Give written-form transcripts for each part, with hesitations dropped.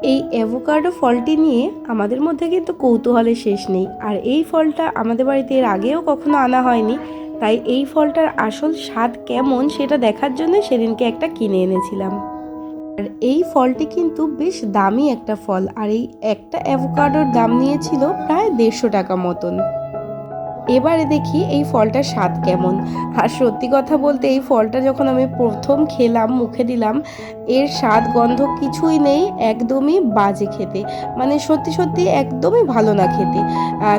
এই অ্যাভোকাডো ফলটি নিয়ে আমাদের মধ্যে কিন্তু কৌতূহলের শেষ নেই। আর এই ফলটা আমাদের বাড়িতে এর আগেও কখনো আনা হয়নি, তাই এই ফলটার আসল স্বাদ কেমন সেটা দেখার জন্য সেদিনকে একটা কিনে এনেছিলাম। আর এই ফলটি কিন্তু বেশ দামি একটা ফল, আর এই একটা অ্যাভোকাডোর দাম নিয়েছিল প্রায় 150 টাকা মতন। এবারে দেখি এই ফলটার স্বাদ কেমন। আর সত্যি কথা বলতে এই ফলটা যখন আমি প্রথম খেলাম, মুখে দিলাম, এর স্বাদ গন্ধ কিছুই নেই, একদমই বাজে খেতে। মানে সত্যি সত্যি একদমই ভালো না খেতে।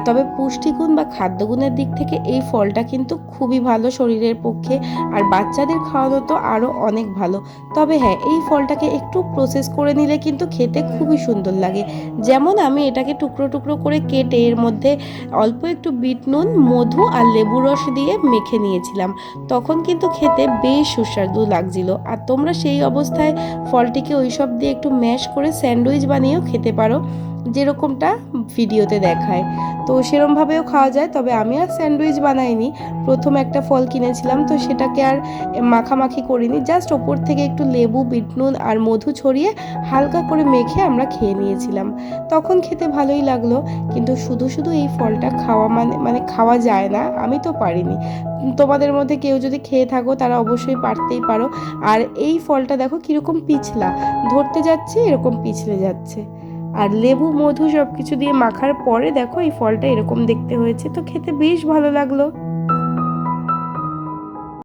তবে পুষ্টিগুণ বা খাদ্যগুণের দিক থেকে এই ফলটা কিন্তু খুবই ভালো শরীরের পক্ষে, আর বাচ্চাদের খাওয়ানো তো আরও অনেক ভালো। তবে হ্যাঁ, এই ফলটাকে একটু প্রসেস করে নিলে কিন্তু খেতে খুবই সুন্দর লাগে। যেমন আমি এটাকে টুকরো টুকরো করে কেটে এর মধ্যে অল্প একটু বিট নুন, মধু আর লেবু রস দিয়ে মেখে নিয়েছিলাম। তখন কিন্তু খেতে বেশ সুস্বাদু লাগছিল। আর তোমরা সেই অবস্থায় ফলটিকে ওইসব দিয়ে একটু ম্যাশ করে স্যান্ডউইচ বানিয়েও খেতে পারো, যেরকমটা ভিডিওতে দেখায়। তো সেরমভাবেও খাওয়া যায়, তবে আমি আর স্যান্ডউইচ বানাইনি। প্রথম একটা ফল কিনেছিলাম, তো সেটাকে আর মাখামাখি করিনি, জাস্ট ওপর থেকে একটু লেবু, বিট নুন আর মধু ছড়িয়ে হালকা করে মেখে আমরা খেয়ে নিয়েছিলাম। তখন খেতে ভালোই লাগলো। কিন্তু শুধু শুধু এই ফলটা খাওয়া মানে খাওয়া যায় না, আমি তো পারিনি। তোমাদের মধ্যে কেউ যদি খেয়ে থাকো তারা অবশ্যই পারতেই পারো। আর এই ফলটা দেখো কীরকম পিছলা, ধরতে যাচ্ছে এরকম পিছলে যাচ্ছে। আর লেবু, মধু সব কিছু দিয়ে মাখার পরে দেখো এই ফলটা এরকম দেখতে হয়েছে, তো খেতে বেশ ভালো লাগলো।